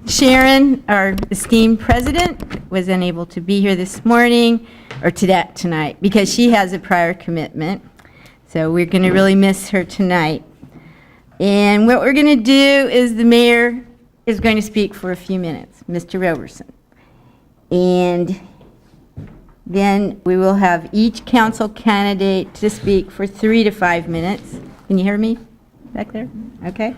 Sharon, our esteemed president, was unable to be here this morning, or tonight, because she has a prior commitment. So we're going to really miss her tonight. And what we're going to do is the mayor is going to speak for a few minutes, Mr. Roberson. And then we will have each council candidate to speak for 3 to 5 minutes. Can you hear me back there? Okay.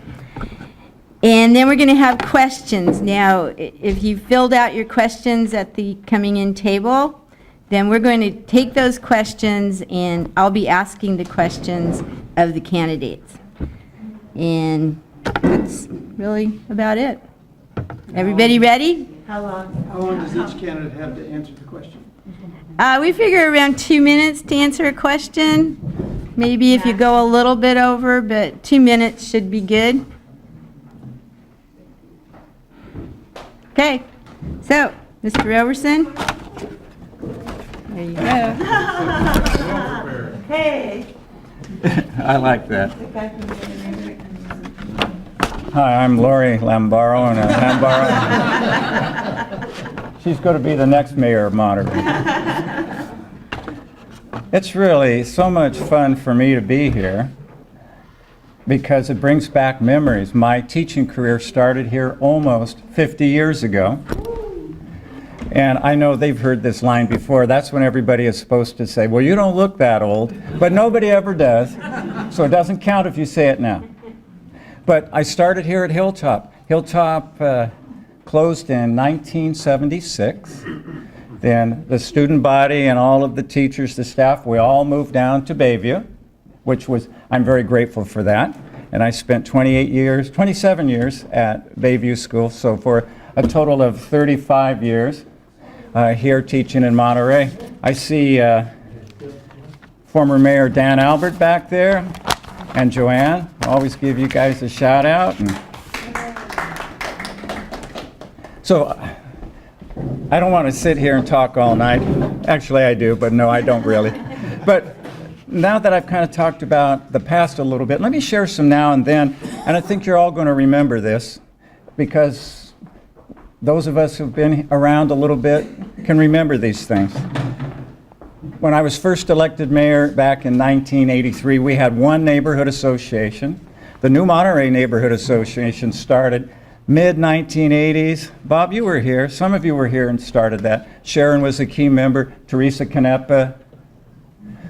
And then we're going to have questions. Now, if you filled out your questions at the coming in table, then we're going to take those questions and I'll be asking the questions of the candidates. And that's really about it. Everybody ready? How long does each candidate have to answer the question? We figure around 2 minutes to answer a question. Maybe if you go a little bit over, but 2 minutes should be good. Okay, so, Mr. Roberson. There you go. Hey. I like that. Hi, I'm Lori Lambaro, and she's going to be the next mayor of Monterey. It's really so much fun for me to be here because it brings back memories. My teaching career started here almost 50 years ago. And I know they've heard this line before. That's when everybody is supposed to say, well, you don't look that old. But nobody ever does. So it doesn't count if you say it now. But I started here at Hilltop. Hilltop closed in 1976. Then the student body and all of the teachers, the staff, we all moved down to Bayview, which was, I'm very grateful for that. And I spent 27 years at Bayview School. So for a total of 35 years here teaching in Monterey. I see former Mayor Dan Albert back there and Joanne. I'll always give you guys a shout out. And so I don't want to sit here and talk all night. Actually I do, but no, I don't really. But now that I've kind of talked about the past a little bit, let me share some now and then. And I think you're all going to remember this because those of us who've been around a little bit can remember these things. When I was first elected mayor back in 1983, we had one neighborhood association. The New Monterey Neighborhood Association started mid-1980s. Bob, you were here. Some of you were here and started that. Sharon was a key member. Teresa Canepa,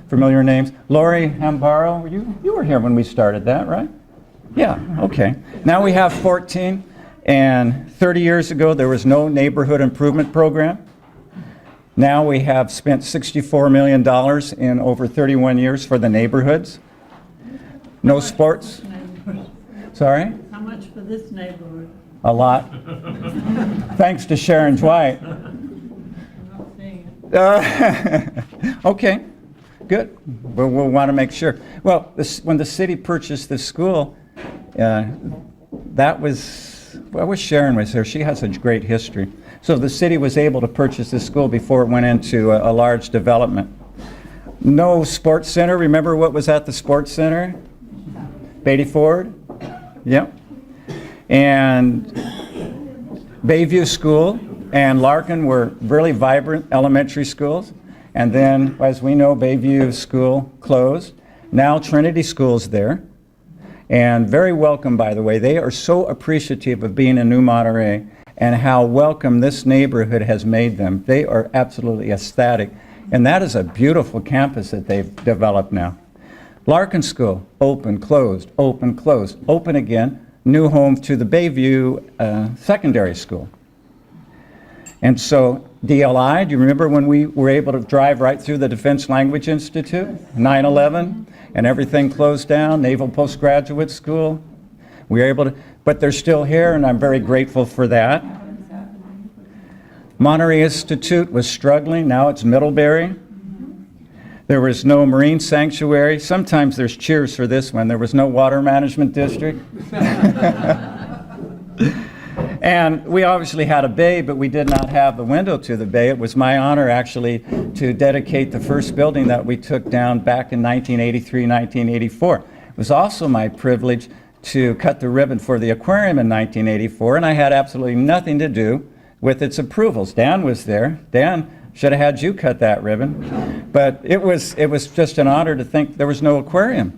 familiar names. Lori Hambaro, you were here when we started that, right? Yeah, okay. Now we have 14. And 30 years ago, there was no neighborhood improvement program. Now we have spent $64 million in over 31 years for the neighborhoods. No sports. Sorry? How much for this neighborhood? A lot. Thanks to Sharon Dwight. Okay, good. But we'll want to make sure. Well, when the city purchased this school, that was, well, I wish Sharon was here. She has a great history. So the city was able to purchase this school before it went into a large development. No sports center. Remember what was at the sports center? Beatty Ford? Yep. And Bayview School and Larkin were really vibrant elementary schools. And then, as we know, Bayview School closed. Now Trinity School's there. And very welcome, by the way. They are so appreciative of being in New Monterey and how welcome this neighborhood has made them. They are absolutely ecstatic. And that is a beautiful campus that they've developed now. Larkin School, open, closed, open, closed, open again. New home to the Bayview Secondary School. And so DLI, do you remember when we were able to drive right through the Defense Language Institute? 9/11, and everything closed down, Naval Postgraduate School. We were able to, but they're still here, and I'm very grateful for that. Monterey Institute was struggling, now it's Middlebury. There was no marine sanctuary. Sometimes there's cheers for this one. There was no water management district. And we obviously had a bay, but we did not have the window to the bay. It was my honor, actually, to dedicate the first building that we took down back in 1983, 1984. It was also my privilege to cut the ribbon for the aquarium in 1984, and I had absolutely nothing to do with its approvals. Dan was there. Dan should have had you cut that ribbon. But it was just an honor to think there was no aquarium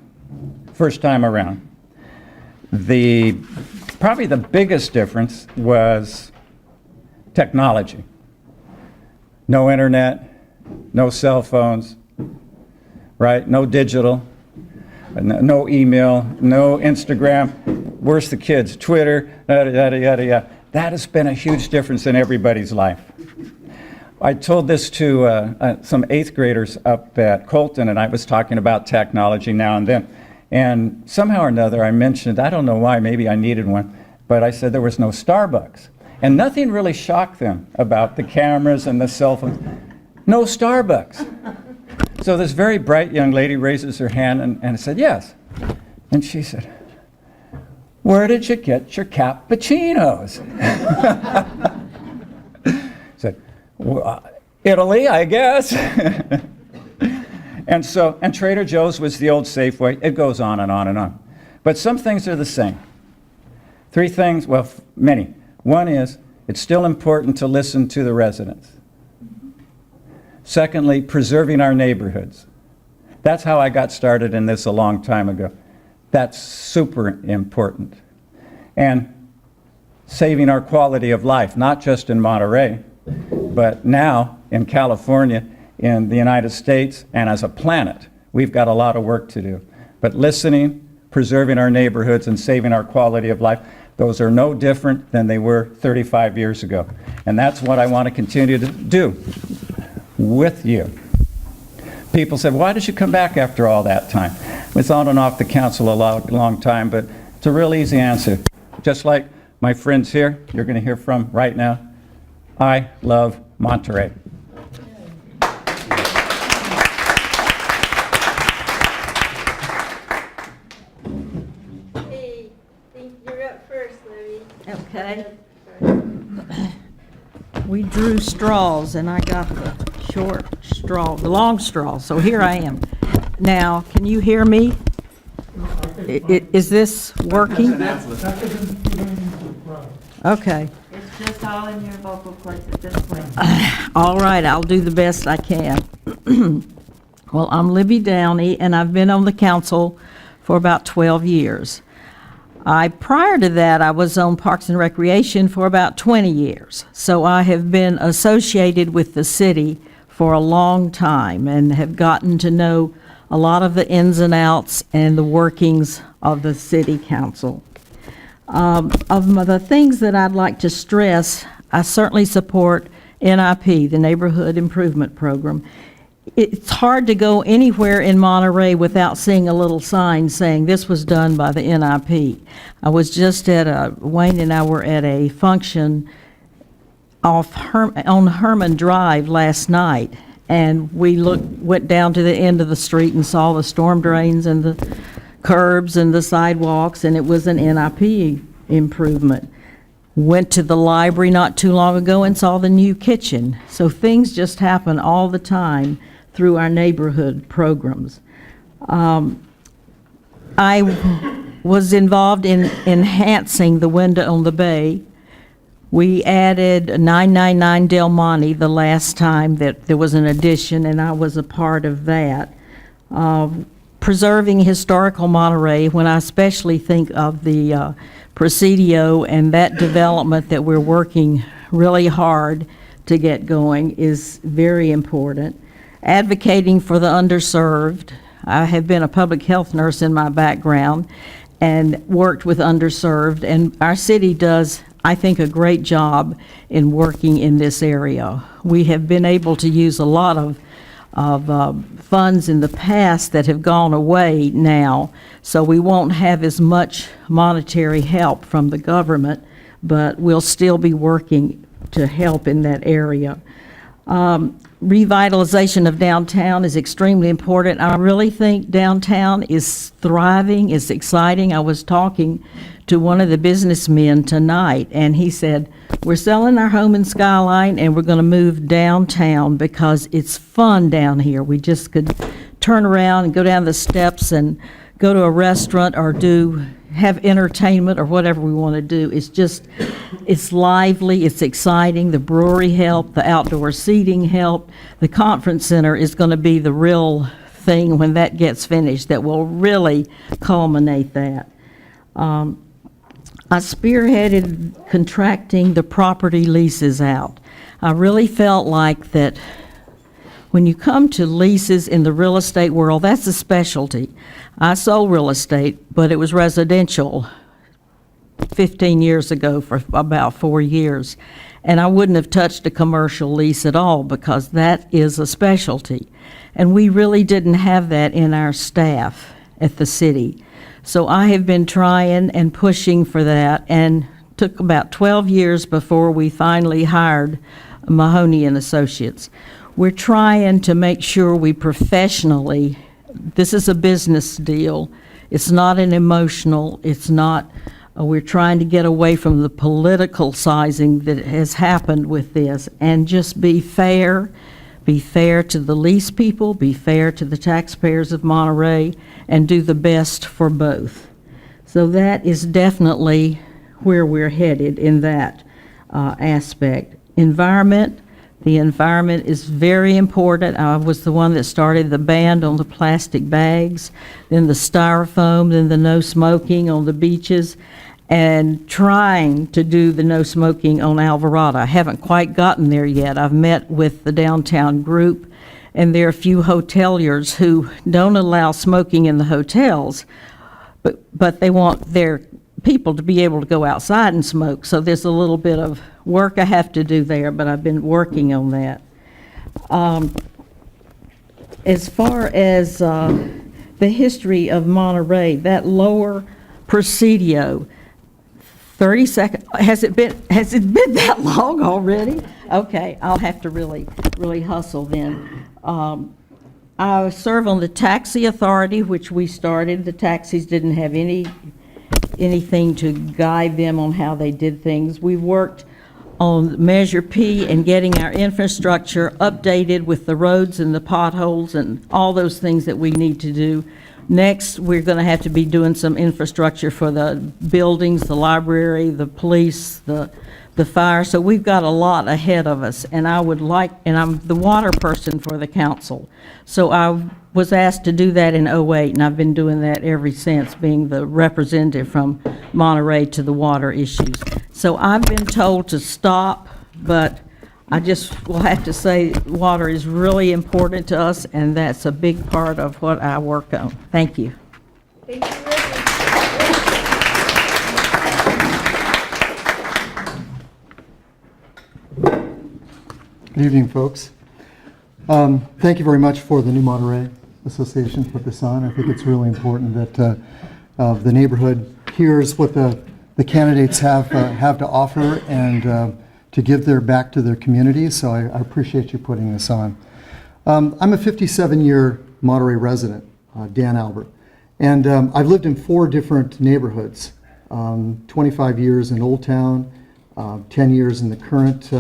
first time around. Probably the biggest difference was technology. No internet, no cell phones, right? No digital, no email, no Instagram. Where's the kids? Twitter, yada, yada, yada, yada. That has been a huge difference in everybody's life. I told this to some 8th graders up at Colton, and I was talking about technology now and then. And somehow or another I mentioned, I don't know why, maybe I needed one, but I said there was no Starbucks. And nothing really shocked them about the cameras and the cell phones. No Starbucks. So this very bright young lady raises her hand and said, yes. And she said, where did you get your cappuccinos? Said, well, Italy, I guess. And Trader Joe's was the old Safeway. It goes on and on and on. But some things are the same. 3 things, well, many. One is, it's still important to listen to the residents. Secondly, preserving our neighborhoods. That's how I got started in this a long time ago. That's super important. And saving our quality of life, not just in Monterey, but now in California, in the United States, and as a planet. We've got a lot of work to do. But listening, preserving our neighborhoods, and saving our quality of life, those are no different than they were 35 years ago. And that's what I want to continue to do with you. People said, why did you come back after all that time? I was on and off the council a long time, but it's a real easy answer. Just like my friends here, you're going to hear from right now, I love Monterey. Hey, you're up first, Libby. Okay. We drew straws, and I got the short straw, the long straw, so here I am. Now, can you hear me? Is this working? Okay. It's just all in your vocal cords at this point. All right, I'll do the best I can. Well, I'm Libby Downey, and I've been on the council for about 12 years. Prior to that, I was on Parks and Recreation for about 20 years. So I have been associated with the city for a long time and have gotten to know a lot of the ins and outs and the workings of the city council. Of the things that I'd like to stress, I certainly support NIP, the Neighborhood Improvement Program. It's hard to go anywhere in Monterey without seeing a little sign saying this was done by the NIP. I was just Wayne and I were at a function on Herman Drive last night, and we went down to the end of the street and saw the storm drains and the curbs and the sidewalks, and it was an NIP improvement. Went to the library not too long ago and saw the new kitchen. So things just happen all the time through our neighborhood programs. I was involved in enhancing the window on the bay. We added 999 Del Monte the last time that there was an addition, and I was a part of that. Preserving historical Monterey, when I especially think of the Presidio and that development that we're working really hard to get going, is very important. Advocating for the underserved. I have been a public health nurse in my background and worked with underserved, and our city does, I think, a great job in working in this area. We have been able to use a lot of funds in the past that have gone away now, so we won't have as much monetary help from the government, but we'll still be working to help in that area. Revitalization of downtown is extremely important. I really think downtown is thriving, it's exciting. I was talking to one of the businessmen tonight, and he said, we're selling our home in Skyline and we're going to move downtown because it's fun down here. We just could turn around and go down the steps and go to a restaurant or have entertainment or whatever we want to do. It's lively, it's exciting. The brewery helped, the outdoor seating helped. The conference center is going to be the real thing when that gets finished that will really culminate that. I spearheaded contracting the property leases out. I really felt like that when you come to leases in the real estate world, that's a specialty. I sold real estate, but it was residential 15 years ago for about 4 years. And I wouldn't have touched a commercial lease at all because that is a specialty. And we really didn't have that in our staff at the city. So I have been trying and pushing for that, and took about 12 years before we finally hired Mahoney and Associates. We're trying to make sure we professionally, this is a business deal. It's not an emotional, it's not, we're trying to get away from the political sizing that has happened with this and just be fair to the lease people, be fair to the taxpayers of Monterey, and do the best for both. So that is definitely where we're headed in that aspect. Environment, the environment is very important. I was the one that started the ban on the plastic bags, then the styrofoam, then the no smoking on the beaches, and trying to do the no smoking on Alvarado. I haven't quite gotten there yet. I've met with the downtown group, and there are a few hoteliers who don't allow smoking in the hotels, but they want their people to be able to go outside and smoke. So there's a little bit of work I have to do there, but I've been working on that. As far as the history of Monterey, that lower Presidio, 30 seconds, has it been that long already? Okay, I'll have to really hustle then. I serve on the taxi authority, which we started. The taxis didn't have anything to guide them on how they did things. We worked on Measure P and getting our infrastructure updated with the roads and the potholes and all those things that we need to do. Next, we're going to have to be doing some infrastructure for the buildings, the library, the police, the fire. So we've got a lot ahead of us, and and I'm the water person for the council. So I was asked to do that in '08, and I've been doing that ever since, being the representative from Monterey to the water issues. So I've been told to stop, but I just will have to say water is really important to us, and that's a big part of what I work on. Thank you. Good evening, folks. Thank you very much for the New Monterey Association put this on. I think it's really important that the neighborhood hears what the candidates have to offer and to give back to their community. So I appreciate you putting this on. I'm a 57-year Monterey resident, Dan Albert, and I've lived in 4 different neighborhoods, 25 years in Old Town, 10 years in the current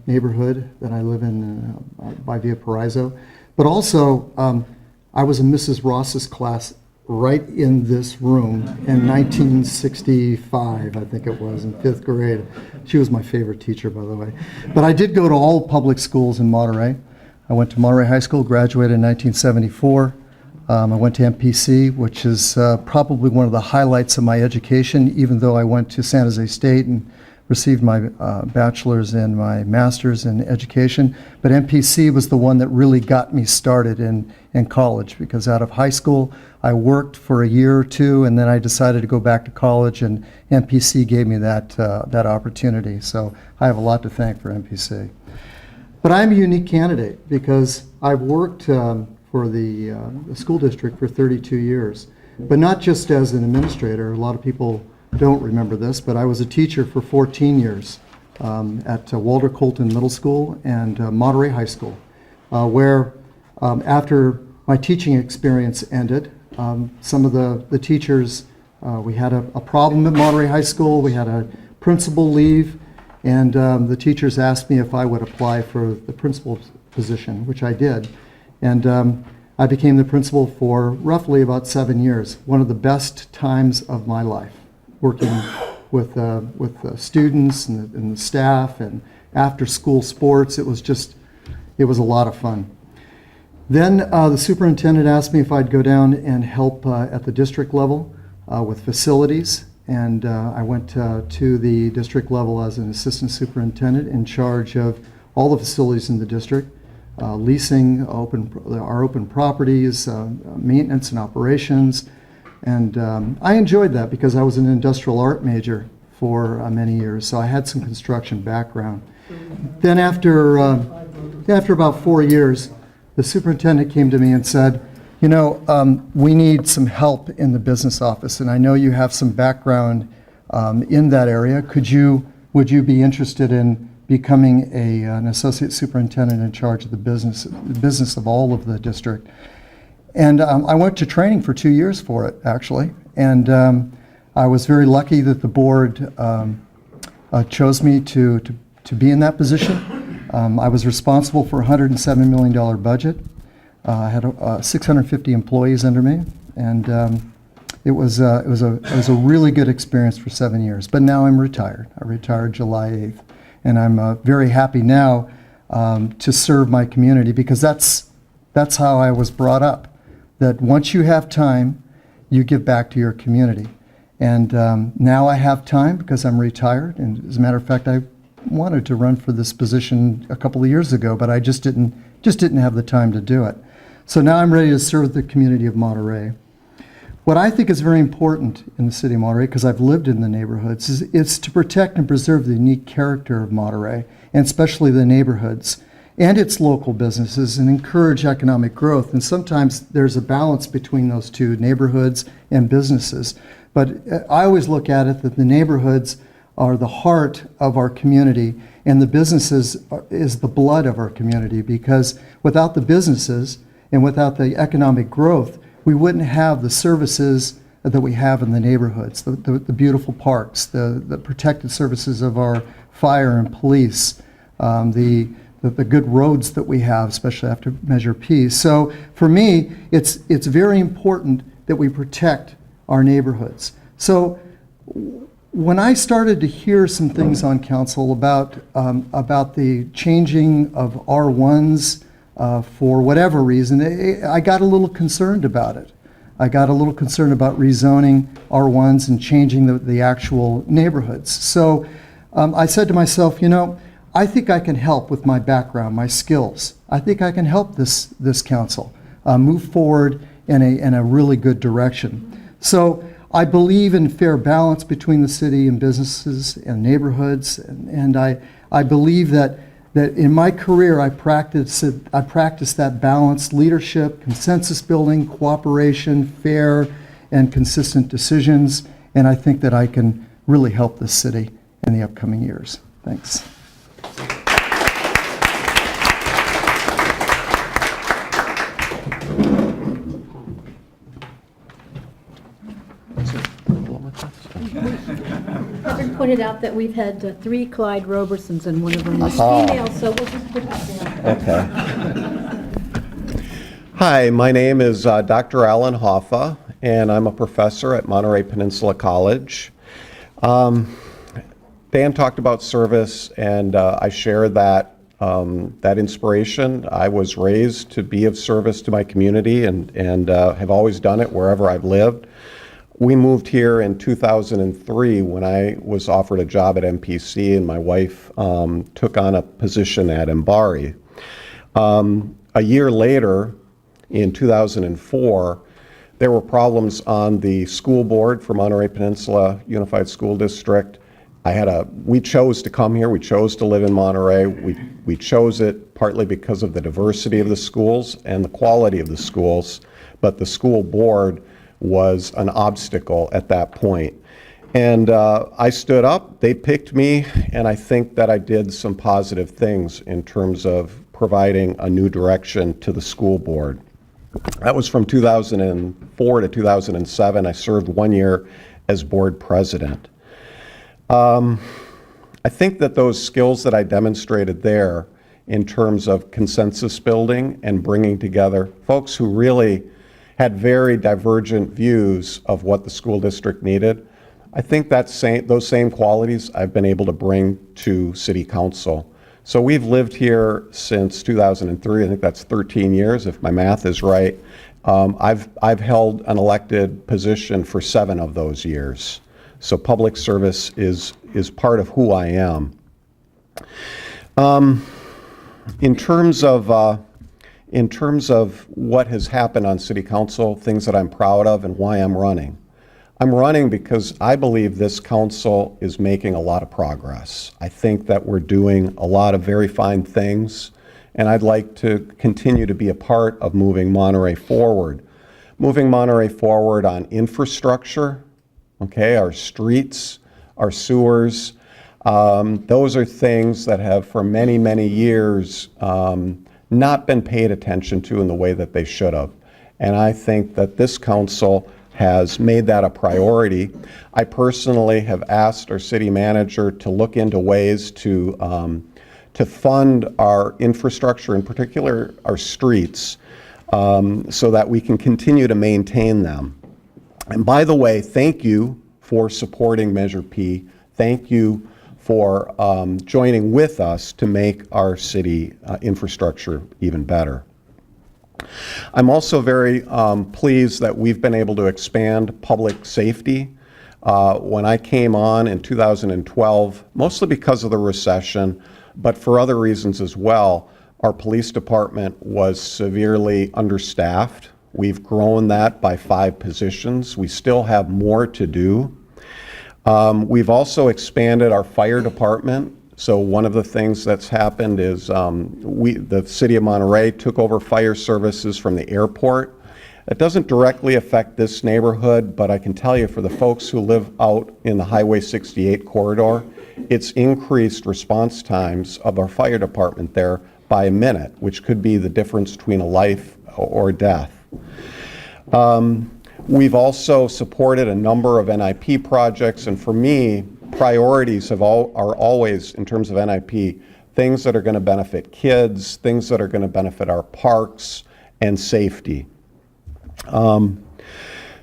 neighborhood that I live in by Via Paraiso. But also, I was in Mrs. Ross's class right in this room in 1965, I think it was, in 5th grade. She was my favorite teacher, by the way. But I did go to all public schools in Monterey. I went to Monterey High School, graduated in 1974. I went to MPC, which is probably one of the highlights of my education, even though I went to San Jose State and received my bachelor's and my master's in education. But MPC was the one that really got me started in college, because out of high school, I worked for a year or two, and then I decided to go back to college, and MPC gave me that opportunity. So I have a lot to thank for MPC. But I'm a unique candidate because I've worked for the school district for 32 years, but not just as an administrator. A lot of people don't remember this, but I was a teacher for 14 years at Walter Colton Middle School and Monterey High School, where after my teaching experience ended, some of the teachers, we had a problem at Monterey High School. We had a principal leave, and the teachers asked me if I would apply for the principal's position, which I did. And I became the principal for roughly about 7 years. One of the best times of my life, working with students and the staff and after-school sports. It was a lot of fun. Then the superintendent asked me if I'd go down and help at the district level with facilities. And I went to the district level as an assistant superintendent in charge of all the facilities in the district. Leasing our open properties, maintenance and operations. And I enjoyed that because I was an industrial art major for many years, so I had some construction background. Then after about 4 years, the superintendent came to me and said, you know, we need some help in the business office, and I know you have some background in that area. Would you be interested in becoming an associate superintendent in charge of the business of all of the district? And I went to training for 2 years for it, actually. And I was very lucky that the board chose me to be in that position. I was responsible for a $107 million budget. I had 650 employees under me, and it was a really good experience for 7 years. But now I'm retired. I retired July 8th. And I'm very happy now to serve my community, because that's how I was brought up, that once you have time, you give back to your community. And now I have time because I'm retired. And as a matter of fact, I wanted to run for this position a couple of years ago, but I just didn't have the time to do it. So now I'm ready to serve the community of Monterey. What I think is very important in the city of Monterey, because I've lived in the neighborhoods, is to protect and preserve the unique character of Monterey, and especially the neighborhoods and its local businesses, and encourage economic growth. And sometimes there's a balance between those two, neighborhoods and businesses. But I always look at it that the neighborhoods are the heart of our community, and the businesses is the blood of our community, because without the businesses and without the economic growth, we wouldn't have the services that we have in the neighborhoods, the beautiful parks, the protected services of our fire and police, the good roads that we have, especially after Measure P. So for me, it's very important that we protect our neighborhoods. So when I started to hear some things on council about the changing of R1s, for whatever reason, I got a little concerned about it. I got a little concerned about rezoning R1s and changing the actual neighborhoods. So I said to myself, you know, I think I can help with my background, my skills. I think I can help this council move forward in a really good direction. So I believe in fair balance between the city and businesses and neighborhoods, and I believe that in my career, I practiced that balanced leadership, consensus building, cooperation, fair and consistent decisions, and I think that I can really help this city in the upcoming years. Thanks. Kevin pointed out that we've had 3 Clyde Robersons, and one of them was female, so we'll just put that down. Okay. Hi, my name is Dr. Alan Hoffa, and I'm a professor at Monterey Peninsula College. Dan talked about service, and I share that inspiration. I was raised to be of service to my community, and have always done it wherever I've lived. We moved here in 2003 when I was offered a job at MPC, and my wife took on a position at Embari. A year later, in 2004, there were problems on the school board for Monterey Peninsula Unified School District. We chose to come here. We chose to live in Monterey. We chose it partly because of the diversity of the schools and the quality of the schools, but the school board was an obstacle at that point. And I stood up, they picked me, and I think that I did some positive things in terms of providing a new direction to the school board. That was from 2004 to 2007. I served 1 year as board president. I think that those skills that I demonstrated there in terms of consensus building and bringing together folks who really had very divergent views of what the school district needed. I think those same qualities I've been able to bring to City Council. So we've lived here since 2003. I think that's 13 years, if my math is right. I've held an elected position for 7 of those years. So public service is part of who I am. In terms of what has happened on City Council, things that I'm proud of and why I'm running. I'm running because I believe this council is making a lot of progress. I think that we're doing a lot of very fine things, and I'd like to continue to be a part of moving Monterey forward. Moving Monterey forward on infrastructure, okay, our streets, our sewers. Those are things that have for many, many years not been paid attention to in the way that they should have. And I think that this council has made that a priority. I personally have asked our city manager to look into ways to fund our infrastructure, in particular our streets, so that we can continue to maintain them. And by the way, thank you for supporting Measure P. Thank you for joining with us to make our city infrastructure even better. I'm also very pleased that we've been able to expand public safety. When I came on in 2012, mostly because of the recession, but for other reasons as well, our police department was severely understaffed. We've grown that by 5 positions. We still have more to do. We've also expanded our fire department. So one of the things that's happened is the City of Monterey took over fire services from the airport. It doesn't directly affect this neighborhood, but I can tell you for the folks who live out in the Highway 68 corridor, it's increased response times of our fire department there by a minute, which could be the difference between a life or death. We've also supported a number of NIP projects, and for me, priorities are always, in terms of NIP, things that are going to benefit kids, things that are going to benefit our parks, and safety.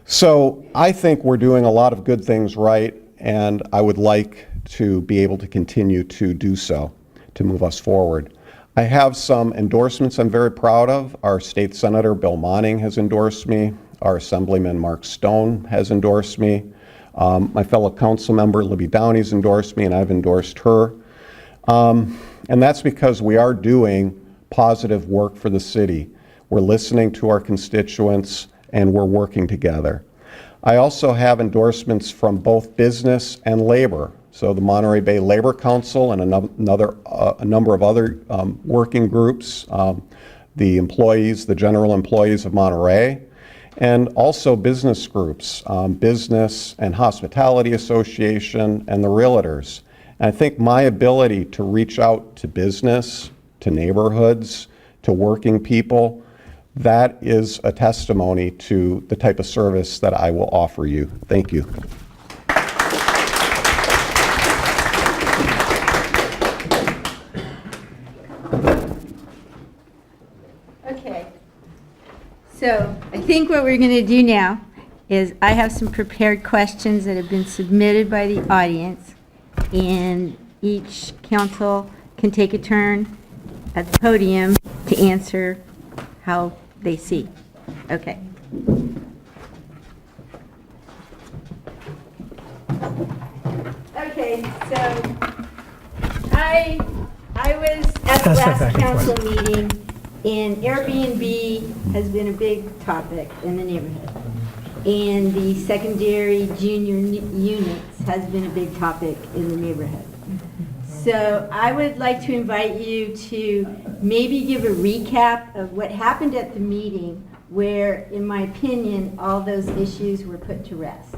So I think we're doing a lot of good things right, and I would like to be able to continue to do so, to move us forward. I have some endorsements I'm very proud of. Our State Senator Bill Monning has endorsed me. Our Assemblyman Mark Stone has endorsed me. My fellow council member Libby Downey's endorsed me, and I've endorsed her. And that's because we are doing positive work for the city. We're listening to our constituents, and we're working together. I also have endorsements from both business and labor. So the Monterey Bay Labor Council and a number of other working groups, the employees, the general employees of Monterey, and also business groups, Business and Hospitality Association, and the Realtors. And I think my ability to reach out to business, to neighborhoods, to working people, that is a testimony to the type of service that I will offer you. Thank you. Okay. So I think what we're going to do now is I have some prepared questions that have been submitted by the audience, and each council can take a turn at the podium to answer how they see. Okay. Okay, so I was at the last council meeting, and Airbnb has been a big topic in the neighborhood. And the secondary junior units has been a big topic in the neighborhood. So I would like to invite you to maybe give a recap of what happened at the meeting where, in my opinion, all those issues were put to rest.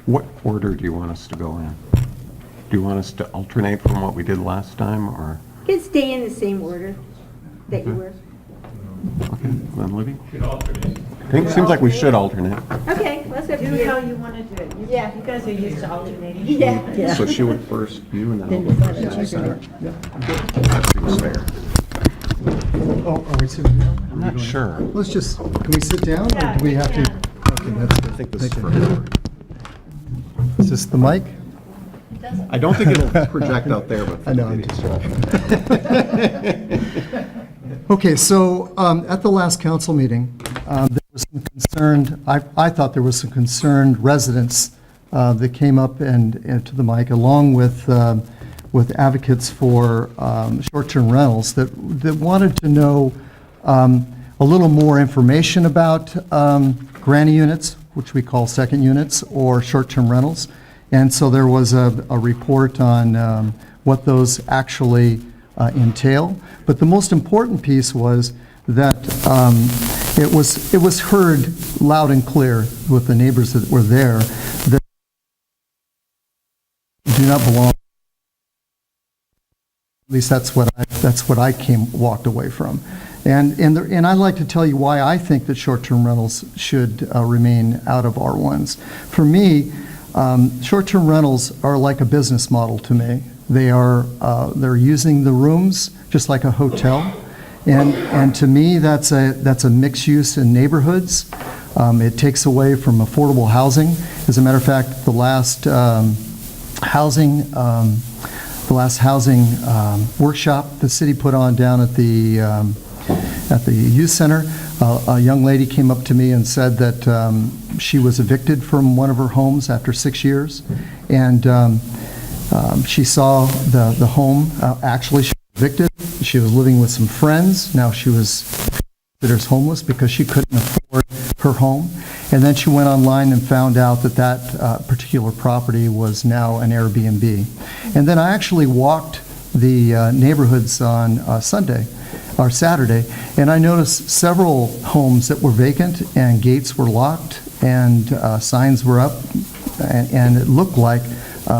What order do you want us to go in? Do you want us to alternate from what we did last time, or? You can stay in the same order that you were. Okay, then Libby? Should alternate. I think it seems like we should alternate. Okay, well, that's up to Do how you want to do it. Yeah. You guys are used to alternating. Yeah. So she went first, you, and then I'll go first to the center. That seems fair. Oh, are we sitting down? I'm not sure. Let's just, can we sit down, or Yeah, do we you have to? can. Okay, that's I good. think this is Thank for you. her. Is this the mic? I don't think it'll project out there, but. I know, I'm just Okay, so at the last council meeting, there was some concerned, I thought there was some concerned residents that came up and to the mic, along with advocates for short-term rentals that wanted to know a little more information about granny units, which we call second units, or short-term rentals. And so there was a report on what those actually entail. But the most important piece was that it was heard loud and clear with the neighbors that were there that do not belong. At least that's what I walked away from. And I'd like to tell you why I think that short-term rentals should remain out of R1s. For me, short-term rentals are like a business model to me. They're using the rooms just like a hotel, and to me that's a mixed use in neighborhoods. It takes away from affordable housing. As a matter of fact, the last housing workshop the city put on down at the youth center, a young lady came up to me and said that she was evicted from one of her homes after 6 years, and she saw the home. Actually, she was evicted. She was living with some friends. Now she was considered homeless because she couldn't afford her home. And then she went online and found out that particular property was now an Airbnb. And then I actually walked the neighborhoods on Sunday or Saturday, and I noticed several homes that were vacant and gates were locked and signs were up, and it looked like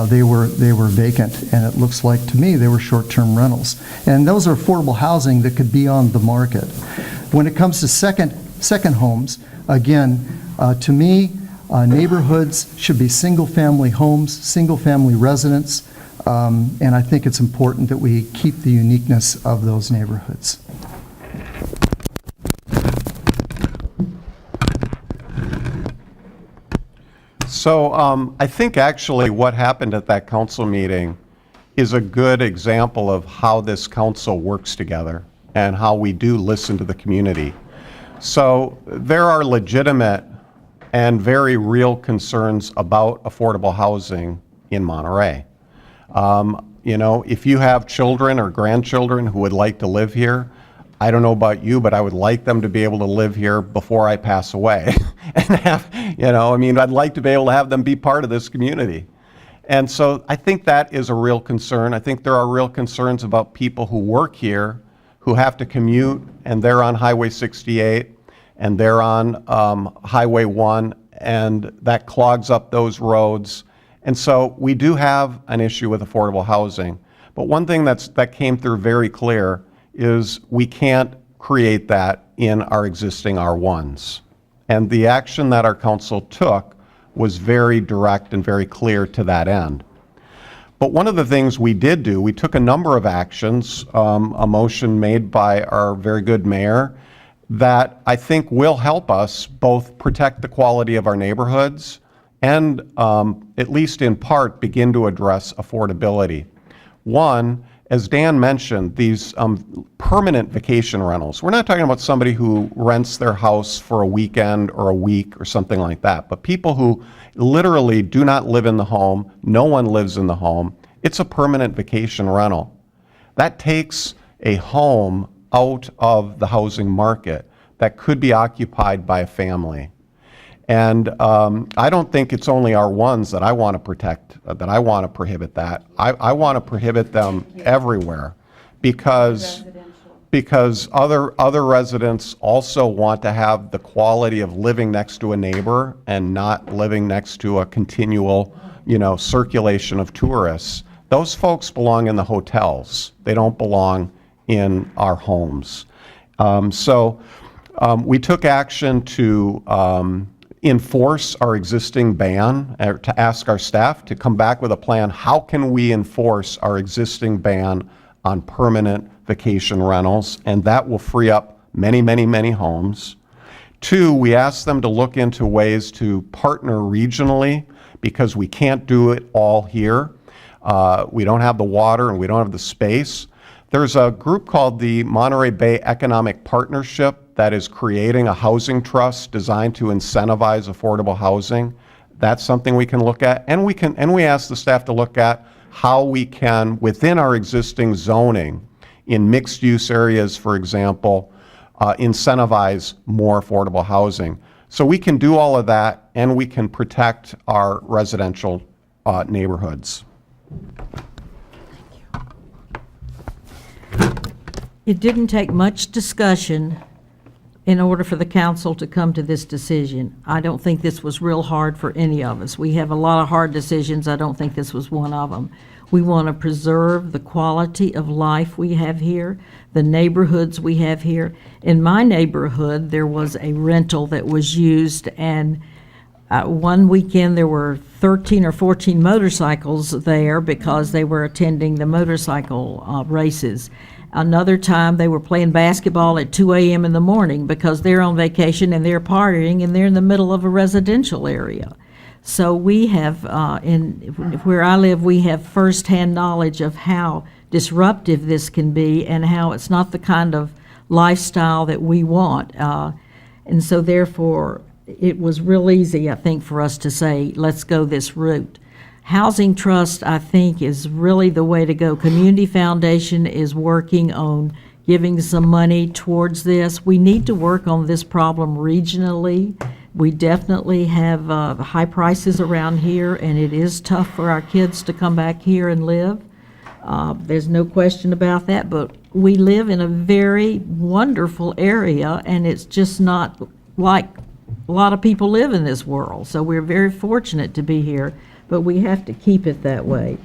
they were vacant, and it looks like to me they were short-term rentals. And those are affordable housing that could be on the market. When it comes to second homes, again, to me, neighborhoods should be single-family homes, single-family residents, and I think it's important that we keep the uniqueness of those neighborhoods. So I think actually what happened at that council meeting is a good example of how this council works together and how we do listen to the community. So there are legitimate and very real concerns about affordable housing in Monterey. You know, if you have children or grandchildren who would like to live here, I don't know about you, but I would like them to be able to live here before I pass away. And have, you know, I mean, I'd like to be able to have them be part of this community. And so I think that is a real concern. I think there are real concerns about people who work here, who have to commute, and they're on Highway 68, and they're on Highway 1, and that clogs up those roads. And so we do have an issue with affordable housing. But one thing that came through very clear is we can't create that in our existing R1s. And the action that our council took was very direct and very clear to that end. But one of the things we did do, we took a number of actions, a motion made by our very good mayor, that I think will help us both protect the quality of our neighborhoods and, at least in part, begin to address affordability. One, as Dan mentioned, these permanent vacation rentals. We're not talking about somebody who rents their house for a weekend or a week or something like that, but people who literally do not live in the home, no one lives in the home. It's a permanent vacation rental. That takes a home out of the housing market that could be occupied by a family. And I don't think it's only R1s that I want to protect, that I want to prohibit that. I want to prohibit them everywhere because other residents also want to have the quality of living next to a neighbor and not living next to a continual, circulation of tourists. Those folks belong in the hotels. They don't belong in our homes. So we took action to enforce our existing ban, or to ask our staff to come back with a plan. How can we enforce our existing ban on permanent vacation rentals? And that will free up many, many, many homes. Two, we ask them to look into ways to partner regionally because we can't do it all here. We don't have the water and we don't have the space. There's a group called the Monterey Bay Economic Partnership that is creating a housing trust designed to incentivize affordable housing. That's something we can look at. And we ask the staff to look at how we can, within our existing zoning, in mixed-use areas, for example, incentivize more affordable housing. So we can do all of that, and we can protect our residential neighborhoods. It didn't take much discussion in order for the council to come to this decision. I don't think this was real hard for any of us. We have a lot of hard decisions. I don't think this was one of them. We want to preserve the quality of life we have here, the neighborhoods we have here. In my neighborhood, there was a rental that was used, and one weekend there were 13 or 14 motorcycles there because they were attending the motorcycle races. Another time, they were playing basketball at 2 a.m. in the morning because they're on vacation and they're partying and they're in the middle of a residential area. So we have, where I live, we have firsthand knowledge of how disruptive this can be and how it's not the kind of lifestyle that we want. And so therefore, it was real easy, I think, for us to say, let's go this route. Housing trust, I think, is really the way to go. Community Foundation is working on giving some money towards this. We need to work on this problem regionally. We definitely have high prices around here, and it is tough for our kids to come back here and live. There's no question about that, but we live in a very wonderful area, and it's just not like a lot of people live in this world. So we're very fortunate to be here, but we have to keep it that way.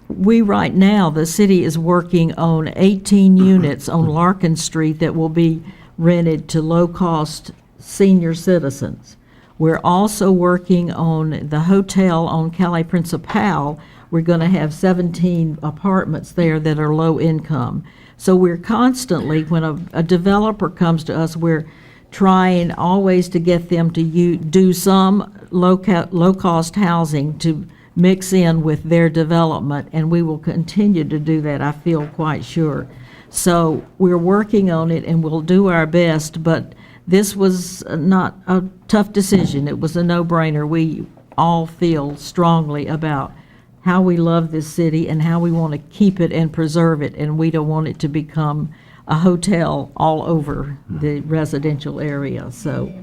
We right now, the city is working on 18 units on Larkin Street that will be rented to low-cost senior citizens. We're also working on the hotel on Calle Principal. We're going to have 17 apartments there that are low income. So we're constantly, when a developer comes to us, we're trying always to get them to do some low-cost housing to mix in with their development, and we will continue to do that, I feel quite sure. So we're working on it, and we'll do our best, but this was not a tough decision. It was a no-brainer. We all feel strongly about how we love this city and how we want to keep it and preserve it, and we don't want it to become a hotel all over the residential area. So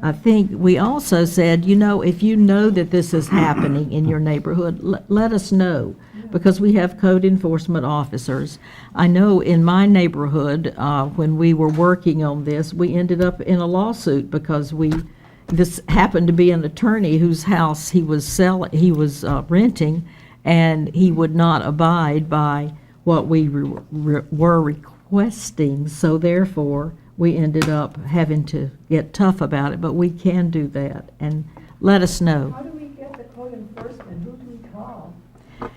I think we also said, you know, if you know that this is happening in your neighborhood, let us know, because we have code enforcement officers. I know in my neighborhood, when we were working on this, we ended up in a lawsuit because this happened to be an attorney whose house he was renting, and he would not abide by what we were requesting. So therefore, we ended up having to get tough about it, but we can do that, and let us know. How do we get the code enforcement? Who do we call?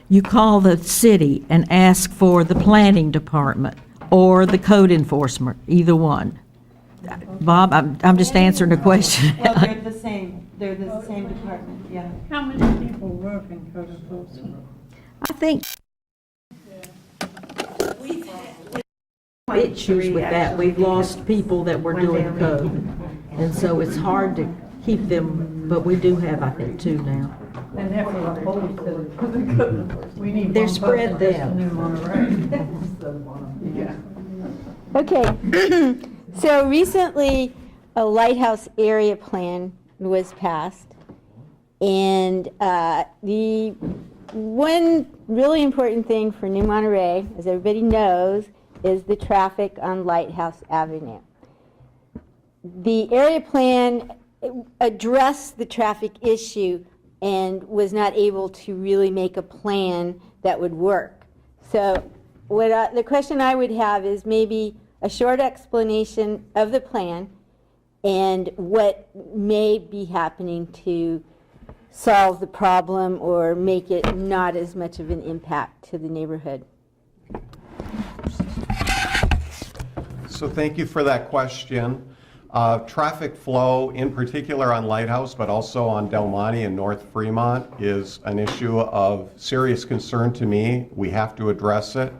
You call the city and ask for the planning department or the code enforcement, either one. Bob, I'm just answering a question. Well, they're the same. They're the same department, yeah. How many people work in code enforcement? I think issues with that. We've lost people that were doing code, and so it's hard to keep them, but we do have, I think, 2 now. And they're for the whole city. We need They're one spread person them. in Monterey. Yeah. Okay, so recently, a lighthouse area plan was passed, and the one really important thing for New Monterey, as everybody knows, is the traffic on Lighthouse Avenue. The area plan addressed the traffic issue and was not able to really make a plan that would work. So the question I would have is maybe a short explanation of the plan, and what may be happening to solve the problem or make it not as much of an impact to the neighborhood. So thank you for that question. Traffic flow, in particular on Lighthouse, but also on Del Monte and North Fremont, is an issue of serious concern to me. We have to address it.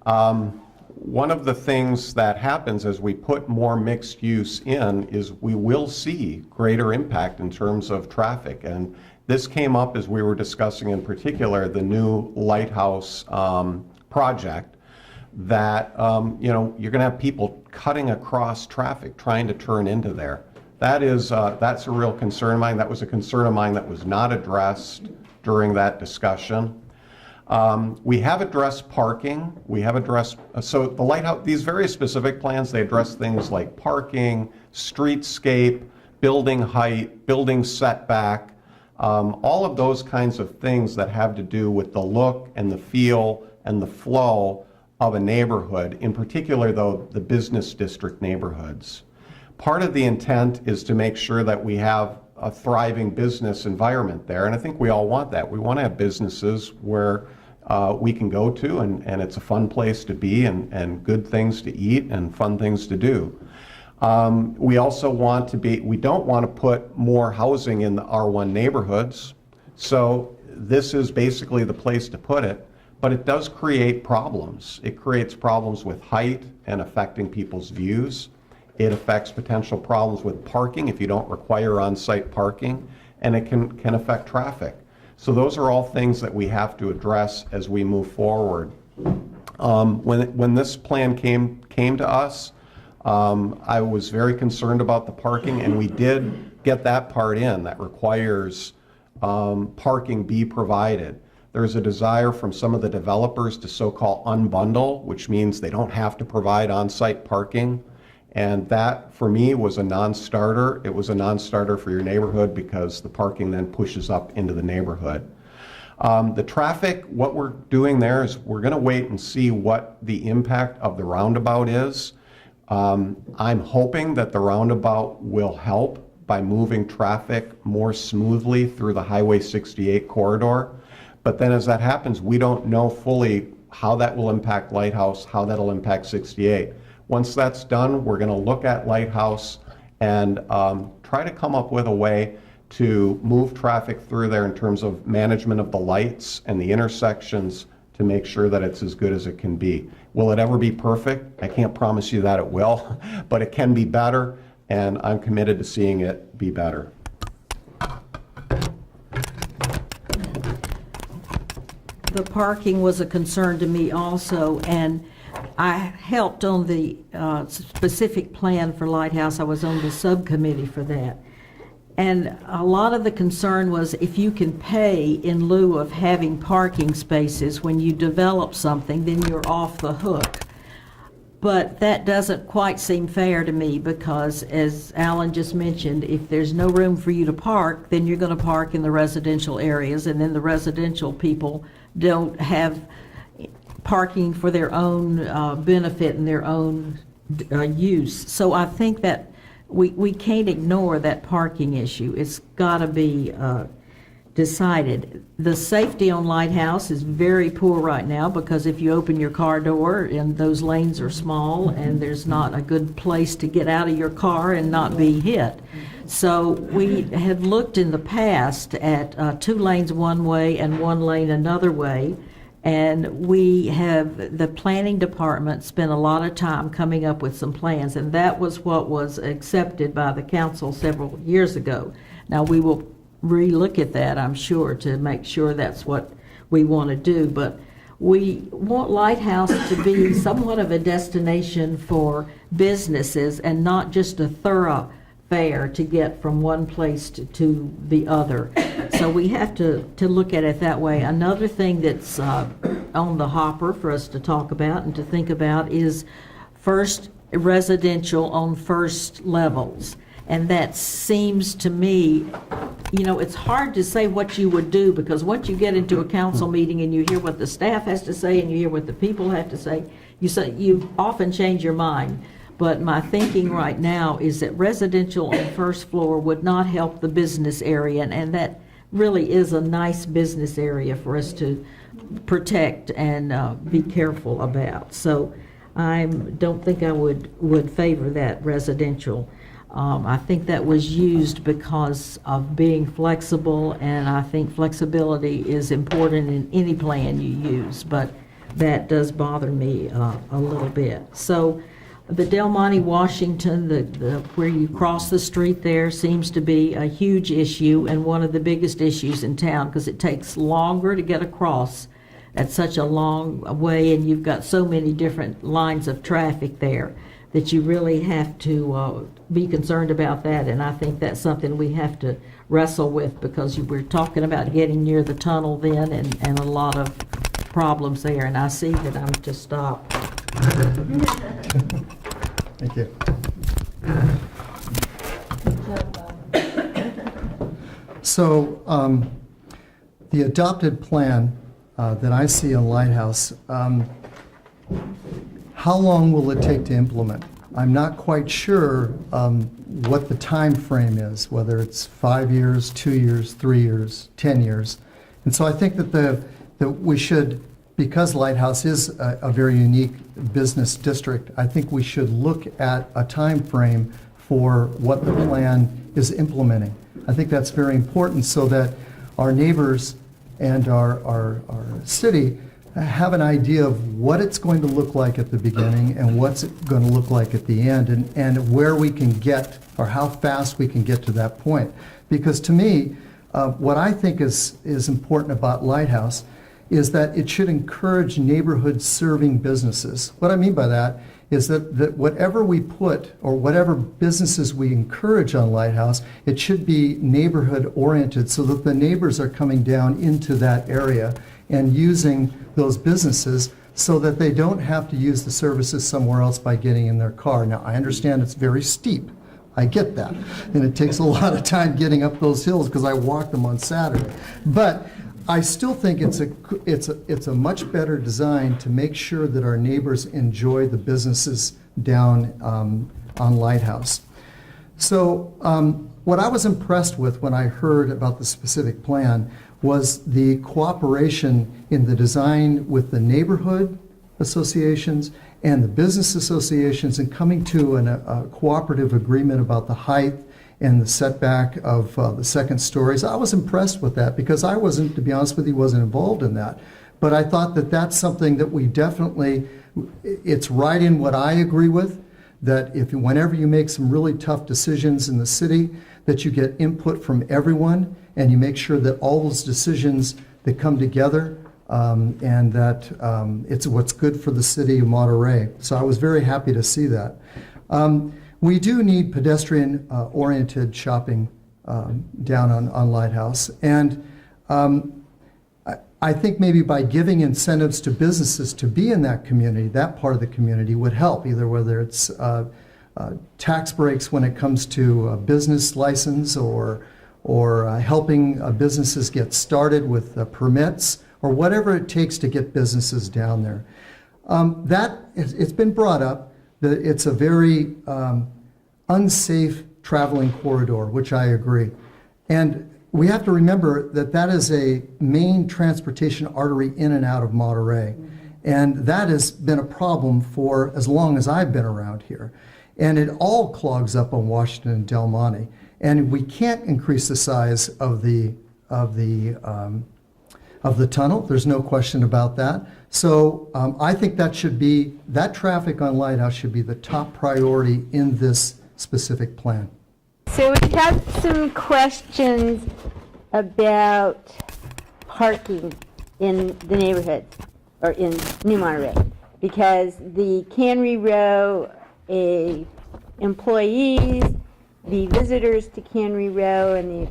One of the things that happens as we put more mixed use in is we will see greater impact in terms of traffic. And this came up as we were discussing in particular the new Lighthouse project, that you're going to have people cutting across traffic trying to turn into there. That's a real concern of mine. That was a concern of mine that was not addressed during that discussion. We have addressed parking. We have addressed, so the Lighthouse, these very specific plans, they address things like parking, streetscape, building height, building setback, all of those kinds of things that have to do with the look and the feel and the flow of a neighborhood, in particular, though, the business district neighborhoods. Part of the intent is to make sure that we have a thriving business environment there, and I think we all want that. We want to have businesses where we can go to, and it's a fun place to be, and good things to eat, and fun things to do. We also want to be, we don't want to put more housing in the R1 neighborhoods, so this is basically the place to put it. But it does create problems. It creates problems with height and affecting people's views. It affects potential problems with parking if you don't require on-site parking, and it can affect traffic. So those are all things that we have to address as we move forward. When this plan came to us, I was very concerned about the parking, and we did get that part in that requires parking be provided. There's a desire from some of the developers to so-called unbundle, which means they don't have to provide on-site parking. And that, for me, was a non-starter. It was a non-starter for your neighborhood because the parking then pushes up into the neighborhood. The traffic, what we're doing there is we're going to wait and see what the impact of the roundabout is. I'm hoping that the roundabout will help by moving traffic more smoothly through the Highway 68 corridor. But then as that happens, we don't know fully how that will impact Lighthouse, how that'll impact 68. Once that's done, we're going to look at Lighthouse and try to come up with a way to move traffic through there in terms of management of the lights and the intersections to make sure that it's as good as it can be. Will it ever be perfect? I can't promise you that it will, but it can be better, and I'm committed to seeing it be better. The parking was a concern to me also, and I helped on the specific plan for Lighthouse. I was on the subcommittee for that. And a lot of the concern was if you can pay in lieu of having parking spaces when you develop something, then you're off the hook. But that doesn't quite seem fair to me because, as Alan just mentioned, if there's no room for you to park, then you're going to park in the residential areas, and then the residential people don't have parking for their own benefit and their own use. So I think that we can't ignore that parking issue. It's got to be decided. The safety on Lighthouse is very poor right now because if you open your car door and those lanes are small and there's not a good place to get out of your car and not be hit. So we have looked in the past at 2 lanes one way and 1 lane another way, and we have, the planning department spent a lot of time coming up with some plans, and that was what was accepted by the council several years ago. Now we will relook at that, I'm sure, to make sure that's what we want to do. But we want Lighthouse to be somewhat of a destination for businesses and not just a thoroughfare to get from one place to the other. So we have to look at it that way. Another thing that's on the hopper for us to talk about and to think about is first residential on first levels. And that seems to me, it's hard to say what you would do because once you get into a council meeting and you hear what the staff has to say and you hear what the people have to say, you often change your mind. But my thinking right now is that residential on the first floor would not help the business area, and that really is a nice business area for us to protect and be careful about. So I don't think I would favor that residential. I think that was used because of being flexible, and I think flexibility is important in any plan you use, but that does bother me a little bit. So the Del Monte, Washington, where you cross the street there seems to be a huge issue and one of the biggest issues in town because it takes longer to get across at such a long way, and you've got so many different lines of traffic there that you really have to be concerned about that, and I think that's something we have to wrestle with because we're talking about getting near the tunnel then and a lot of problems there, and I see that I'm to stop. Thank you. So the adopted plan that I see on Lighthouse, how long will it take to implement? I'm not quite sure what the time frame is, whether it's 5 years, 2 years, 3 years, 10 years. And so I think that we should, because Lighthouse is a very unique business district, I think we should look at a time frame for what the plan is implementing. I think that's very important so that our neighbors and our city have an idea of what it's going to look like at the beginning and what's it going to look like at the end, and where we can get, or how fast we can get to that point. Because to me, what I think is important about Lighthouse is that it should encourage neighborhood-serving businesses. What I mean by that is that whatever we put, or whatever businesses we encourage on Lighthouse, it should be neighborhood-oriented so that the neighbors are coming down into that area and using those businesses so that they don't have to use the services somewhere else by getting in their car. Now, I understand it's very steep. I get that. And it takes a lot of time getting up those hills because I walk them on Saturday. But I still think it's a much better design to make sure that our neighbors enjoy the businesses down on Lighthouse. So what I was impressed with when I heard about the specific plan was the cooperation in the design with the neighborhood associations and the business associations and coming to a cooperative agreement about the height and the setback of the second stories. I was impressed with that because I wasn't, to be honest with you, wasn't involved in that. But I thought that that's something that we definitely, it's right in what I agree with, that whenever you make some really tough decisions in the city, that you get input from everyone and you make sure that all those decisions that come together and that it's what's good for the city of Monterey. So I was very happy to see that. We do need pedestrian-oriented shopping down on Lighthouse. And I think maybe by giving incentives to businesses to be in that community, that part of the community would help, either whether it's tax breaks when it comes to a business license or helping businesses get started with permits or whatever it takes to get businesses down there. It's been brought up that it's a very unsafe traveling corridor, which I agree. And we have to remember that that is a main transportation artery in and out of Monterey. And that has been a problem for as long as I've been around here. And it all clogs up on Washington and Del Monte. And we can't increase the size of the tunnel. There's no question about that. So I think that traffic on Lighthouse should be the top priority in this specific plan. So we have some questions about parking in the neighborhood, or in New Monterey, because the Cannery Row employees, the visitors to Cannery Row and the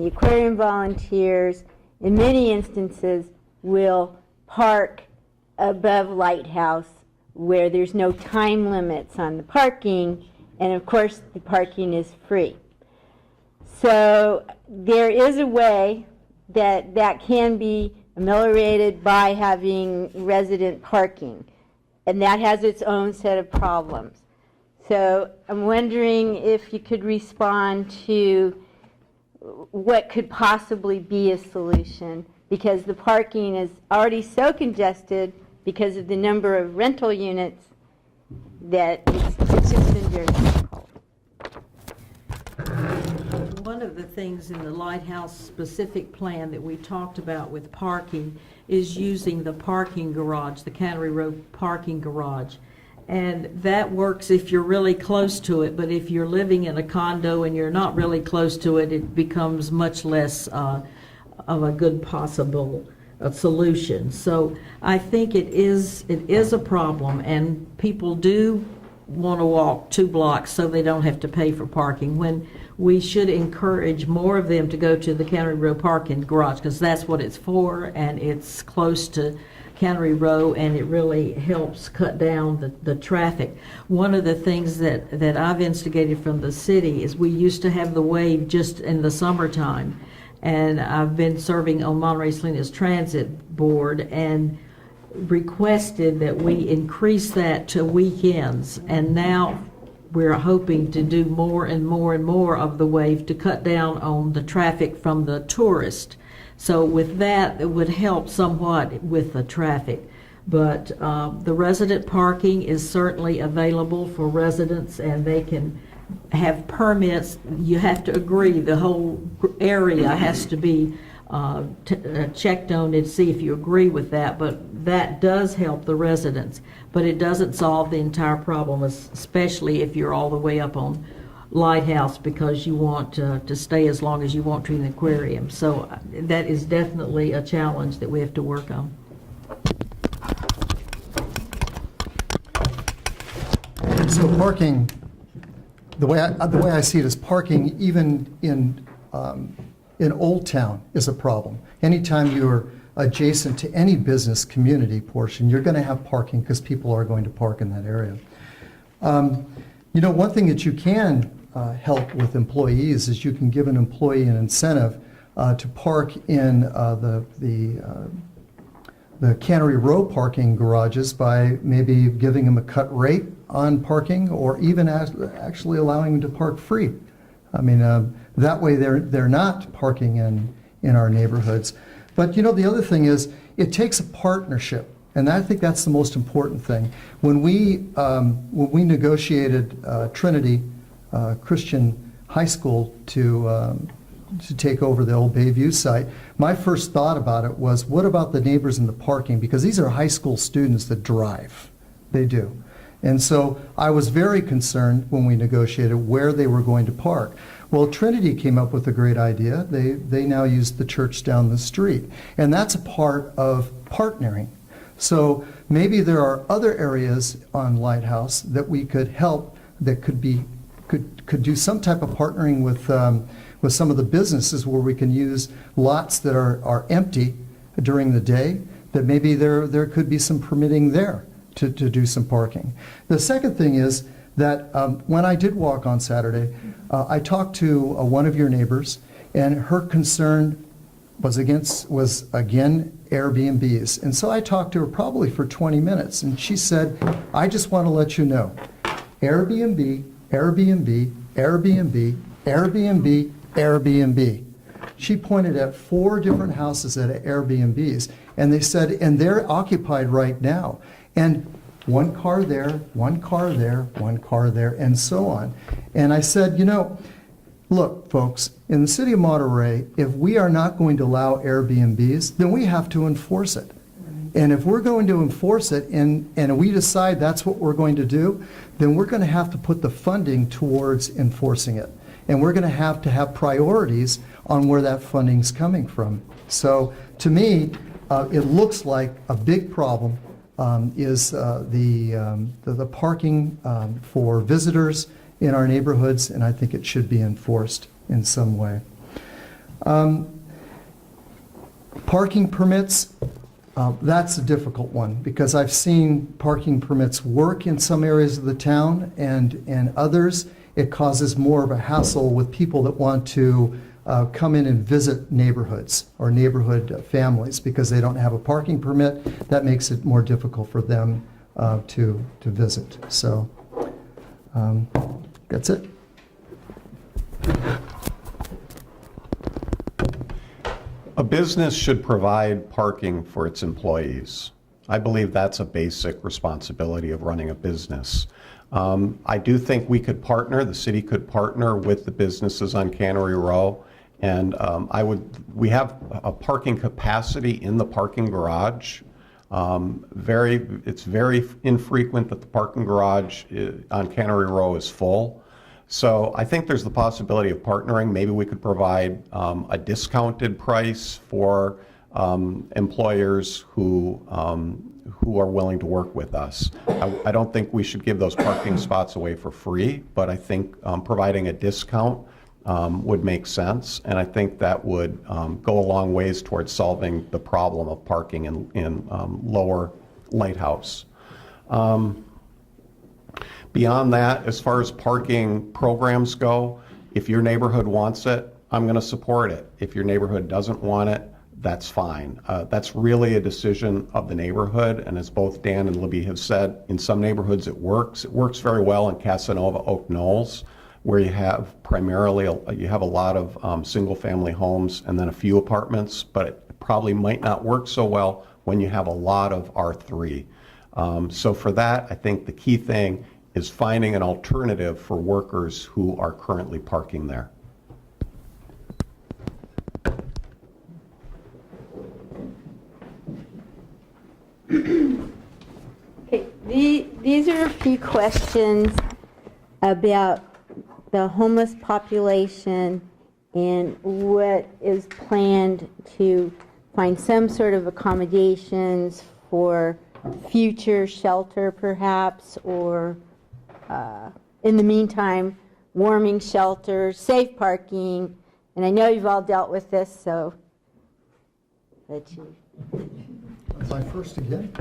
aquarium volunteers, in many instances, will park above Lighthouse where there's no time limits on the parking, and of course the parking is free. So there is a way that can be ameliorated by having resident parking. and that has its own set of problems. So I'm wondering if you could respond to what could possibly be a solution, because the parking is already so congested because of the number of rental units that it's just been very difficult. One of the things in the Lighthouse specific plan that we talked about with parking is using the parking garage, the Cannery Road parking garage. And that works if you're really close to it, but if you're living in a condo and you're not really close to it, it becomes much less of a good possible solution. So I think it is a problem, and people do want to walk 2 blocks so they don't have to pay for parking, when we should encourage more of them to go to the Cannery Row parking garage, because that's what it's for, and it's close to Cannery Row, and it really helps cut down the traffic. One of the things that I've instigated from the city is we used to have the wave just in the summertime, and I've been serving on Monterey Salinas Transit Board and requested that we increase that to weekends, and now we're hoping to do more and more and more of the wave to cut down on the traffic from the tourist. So with that, it would help somewhat with the traffic. But the resident parking is certainly available for residents, and they can have permits. You have to agree, the whole area has to be checked on to see if you agree with that, but that does help the residents. But it doesn't solve the entire problem, especially if you're all the way up on Lighthouse, because you want to stay as long as you want to in the aquarium. So that is definitely a challenge that we have to work on. So parking, the way I see it is parking even in Old Town is a problem. Anytime you're adjacent to any business community portion, you're going to have parking because people are going to park in that area. You know, one thing that you can help with employees is you can give an employee an incentive to park in the Cannery Row parking garages by maybe giving them a cut rate on parking, or even actually allowing them to park free. I mean, that way they're not parking in our neighborhoods. But you know, the other thing is, it takes a partnership, and I think that's the most important thing. When we negotiated Trinity Christian High School to take over the old Bayview site, my first thought about it was, what about the neighbors in the parking? Because these are high school students that drive. They do. And so I was very concerned when we negotiated where they were going to park. Well, Trinity came up with a great idea. They now use the church down the street. And that's a part of partnering. So maybe there are other areas on Lighthouse that we could help, that could do some type of partnering with some of the businesses, where we can use lots that are empty during the day, that maybe there could be some permitting there to do some parking. The second thing is that when I did walk on Saturday, I talked to one of your neighbors, and her concern was again Airbnbs. And so I talked to her probably for 20 minutes, and she said, I just want to let you know, Airbnb, Airbnb, Airbnb, Airbnb, Airbnb. She pointed at 4 different houses that are Airbnbs, and they said, and they're occupied right now. And one car there, one car there, one car there, and so on. And I said, you know, look, folks, in the city of Monterey, if we are not going to allow Airbnbs, then we have to enforce it. And if we're going to enforce it, and we decide that's what we're going to do, then we're going to have to put the funding towards enforcing it. And we're going to have priorities on where that funding's coming from. So to me, it looks like a big problem is the parking for visitors in our neighborhoods, and I think it should be enforced in some way. Parking permits, that's a difficult one, because I've seen parking permits work in some areas of the town, and others it causes more of a hassle with people that want to come in and visit neighborhoods or neighborhood families, because they don't have a parking permit. That makes it more difficult for them to visit. So that's it. A business should provide parking for its employees. I believe that's a basic responsibility of running a business. I do think we could partner, the city could partner with the businesses on Cannery Row, and we have a parking capacity in the parking garage. It's very infrequent that the parking garage on Cannery Row is full. So I think there's the possibility of partnering. Maybe we could provide a discounted price for employers who are willing to work with us. I don't think we should give those parking spots away for free, but I think providing a discount would make sense, and I think that would go a long ways towards solving the problem of parking in Lower Lighthouse. Beyond that, as far as parking programs go, if your neighborhood wants it, I'm going to support it. If your neighborhood doesn't want it, that's fine. That's really a decision of the neighborhood, and as both Dan and Libby have said, in some neighborhoods it works. It works very well in Casanova Oak Knolls, where you have a lot of single-family homes and then a few apartments, but it probably might not work so well when you have a lot of R3. So for that, I think the key thing is finding an alternative for workers who are currently parking there. Okay, these are a few questions about the homeless population and what is planned to find some sort of accommodations for future shelter perhaps, or in the meantime, warming shelters, safe parking, and I know you've all dealt with this, so let you. Was I first again?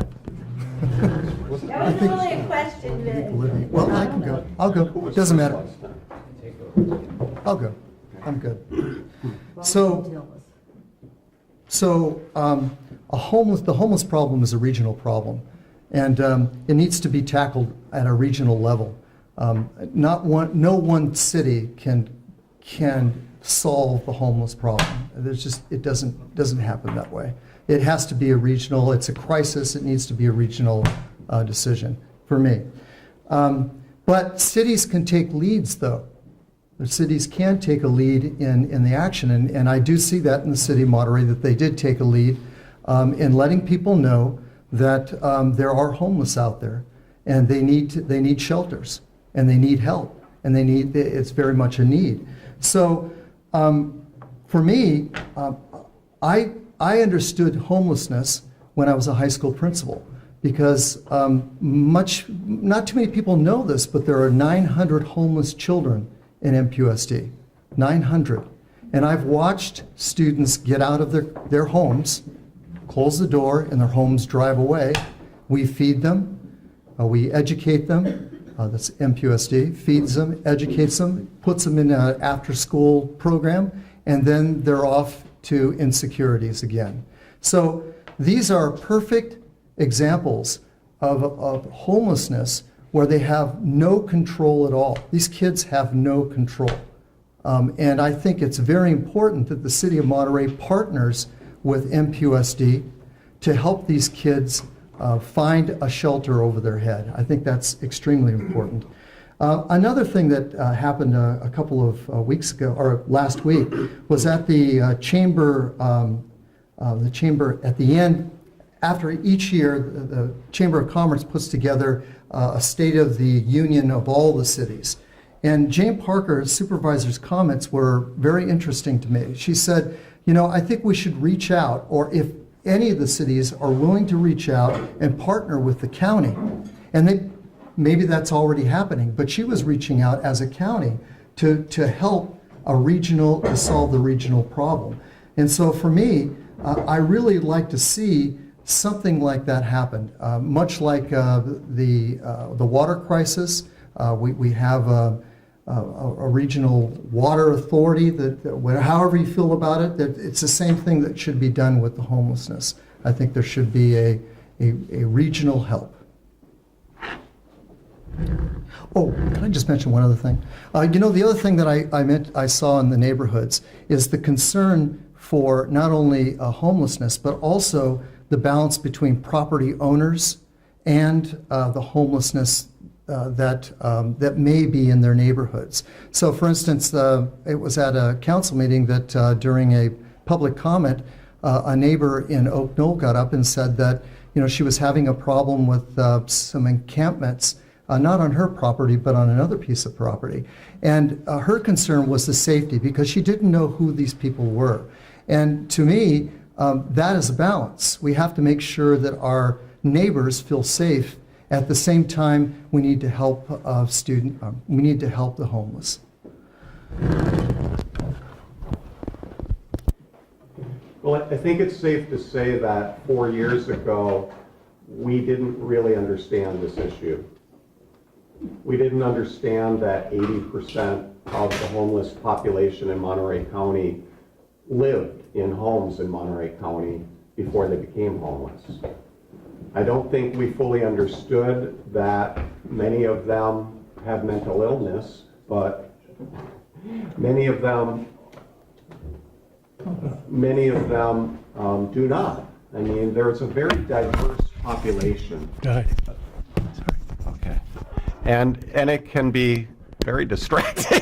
That wasn't really a question, Well, I can go. I'll go. Doesn't matter. I'll go. I'm good. So the homeless problem is a regional problem, and it needs to be tackled at a regional level. No one city can solve the homeless problem. It doesn't happen that way. It has to be a regional. It's a crisis. It needs to be a regional decision for me. But cities can take leads, though. The cities can take a lead in the action, and I do see that in the city of Monterey, that they did take a lead in letting people know that there are homeless out there, and they need shelters, and they need help, and it's very much a need. So for me, I understood homelessness when I was a high school principal, because not too many people know this, but there are 900 homeless children in MPUSD, 900. And I've watched students get out of their homes, close the door, and their homes drive away. We feed them, we educate them, that's MPUSD, feeds them, educates them, puts them in an after-school program, and then they're off to insecurities again. So these are perfect examples of homelessness where they have no control at all. These kids have no control. And I think it's very important that the City of Monterey partners with MPUSD to help these kids find a shelter over their head. I think that's extremely important. Another thing that happened a couple of weeks ago, or last week, was at the chamber at the end. After each year, the Chamber of Commerce puts together a State of the Union of all the cities. And Jane Parker's supervisor's comments were very interesting to me. She said, I think we should reach out, or if any of the cities are willing to reach out and partner with the county. And maybe that's already happening, but she was reaching out as a county to help to solve the regional problem. And so for me, I really like to see something like that happen, much like the water crisis. We have a regional water authority that however you feel about it, that it's the same thing that should be done with the homelessness. I think there should be a regional help. Oh, can I just mention one other thing? The other thing that I saw in the neighborhoods is the concern for not only homelessness, but also the balance between property owners and the homelessness that may be in their neighborhoods. So, for instance, it was at a council meeting that during a public comment, a neighbor in Oak Knoll got up and said that she was having a problem with some encampments. Not on her property, but on another piece of property. And her concern was the safety because she didn't know who these people were. And to me, that is a balance. We have to make sure that our neighbors feel safe. At the same time, we need to help we need to help the homeless. Well, I think it's safe to say that 4 years ago, we didn't really understand this issue. We didn't understand that 80% of the homeless population in Monterey County lived in homes in Monterey County before they became homeless. I don't think we fully understood that many of them have mental illness, but many of them do not. I mean, there's a very diverse population. Okay. And it can be very distracting.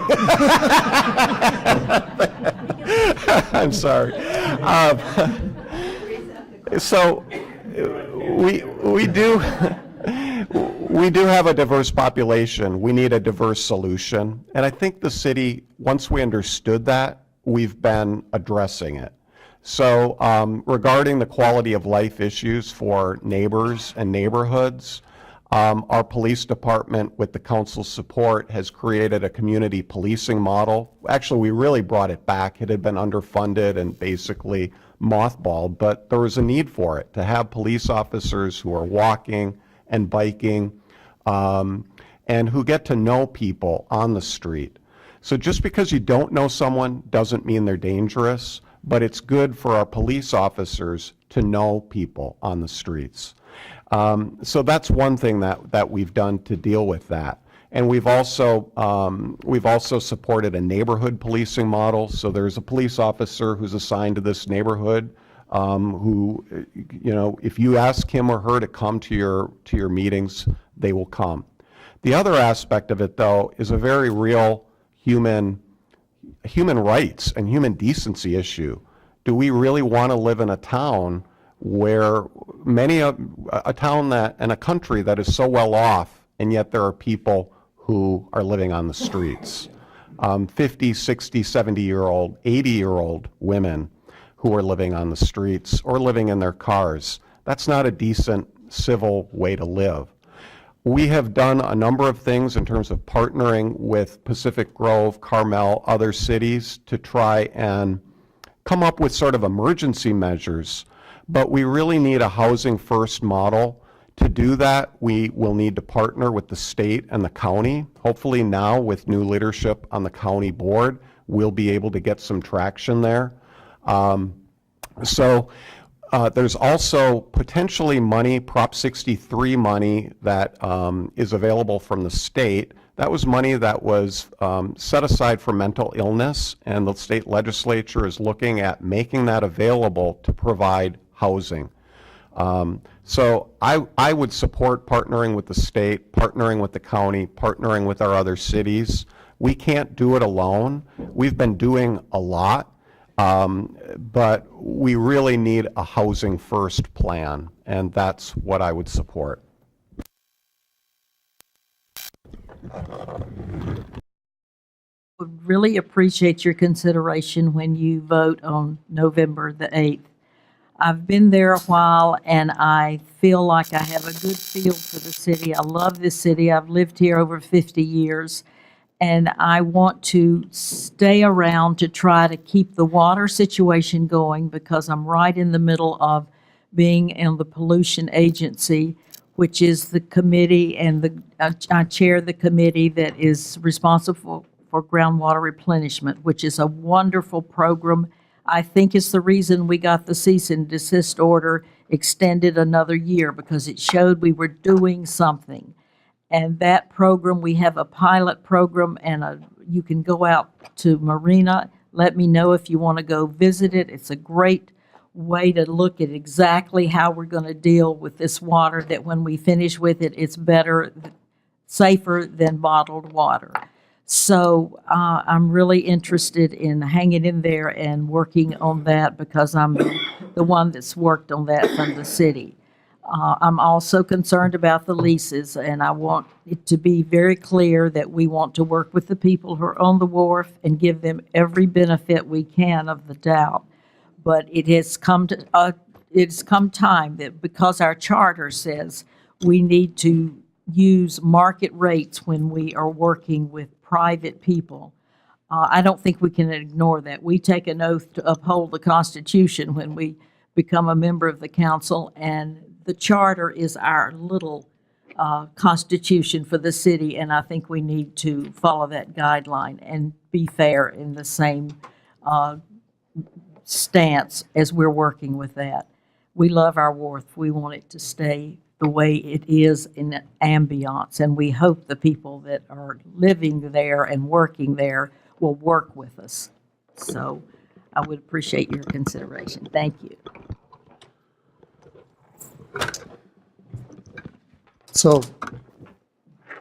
I'm sorry. So we do have a diverse population. We need a diverse solution. And I think the city, once we understood that, we've been addressing it. So regarding the quality of life issues for neighbors and neighborhoods, our police department, with the council's support, has created a community policing model. Actually, we really brought it back. It had been underfunded and basically mothballed, but there was a need for it, to have police officers who are walking and biking and who get to know people on the street. So just because you don't know someone doesn't mean they're dangerous, but it's good for our police officers to know people on the streets. So that's one thing that we've done to deal with that. And we've also supported a neighborhood policing model. So there's a police officer who's assigned to this neighborhood who, if you ask him or her to come to your meetings, they will come. The other aspect of it, though, is a very real human rights and human decency issue. Do we really want to live in a town where a town and a country that is so well off, and yet there are people who are living on the streets? 50, 60, 70-year-old, 80-year-old women who are living on the streets or living in their cars. That's not a decent, civil way to live. We have done a number of things in terms of partnering with Pacific Grove, Carmel, other cities to try and come up with sort of emergency measures, but we really need a housing first model. To do that, we will need to partner with the state and the county. Hopefully now, with new leadership on the county board, we'll be able to get some traction there. There's also potentially money, Prop 63 money, that is available from the state. That was money that was set aside for mental illness, and the state legislature is looking at making that available to provide housing. So I would support partnering with the state, partnering with the county, partnering with our other cities. We can't do it alone. We've been doing a lot. But we really need a housing first plan, and that's what I would support. Would really appreciate your consideration when you vote on November the 8th. I've been there a while, and I feel like I have a good feel for the city. I love this city. I've lived here over 50 years. And I want to stay around to try to keep the water situation going, because I'm right in the middle of being in the pollution agency, which is the committee, and I chair the committee that is responsible for groundwater replenishment, which is a wonderful program. I think it's the reason we got the cease and desist order extended another year, because it showed we were doing something. And that program, we have a pilot program, and you can go out to Marina. Let me know if you want to go visit it. It's a great way to look at exactly how we're going to deal with this water, that when we finish with it, it's better, safer than bottled water. So I'm really interested in hanging in there and working on that, because I'm the one that's worked on that from the city. I'm also concerned about the leases, and I want it to be very clear that we want to work with the people who are on the wharf and give them every benefit we can of the doubt. But it has come time that, because our charter says we need to use market rates when we are working with private people, I don't think we can ignore that. We take an oath to uphold the Constitution when we become a member of the council, and the charter is our little constitution for the city, and I think we need to follow that guideline and be fair in the same stance as we're working with that. We love our wharf. We want it to stay the way it is in ambiance, and we hope the people that are living there and working there will work with us. So I would appreciate your consideration. Thank you. So,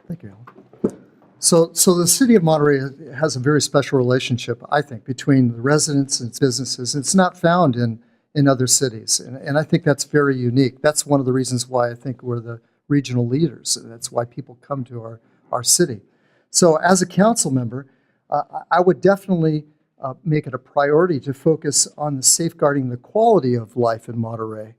thank you, Alan. So the city of Monterey has a very special relationship, I think, between the residents and its businesses. It's not found in other cities, and I think that's very unique. That's one of the reasons why I think we're the regional leaders. That's why people come to our city. So as a council member, I would definitely make it a priority to focus on the safeguarding the quality of life in Monterey.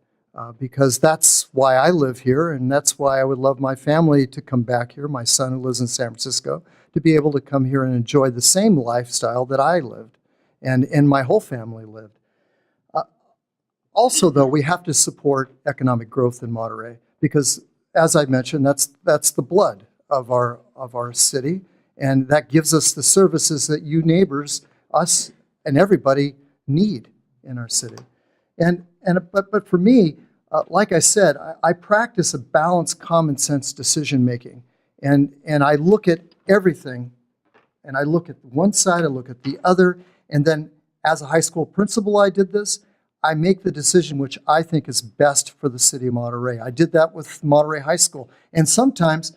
Because that's why I live here, and that's why I would love my family to come back here, my son who lives in San Francisco, to be able to come here and enjoy the same lifestyle that I lived and my whole family lived. Also, though, we have to support economic growth in Monterey because, as I mentioned, that's the blood of our city, and that gives us the services that you neighbors, us, and everybody need in our city. But for me, like I said, I practice a balanced, common sense decision making, and I look at everything, and I look at one side, I look at the other, and then as a high school principal, I did this. I make the decision which I think is best for the city of Monterey. I did that with Monterey High School, and sometimes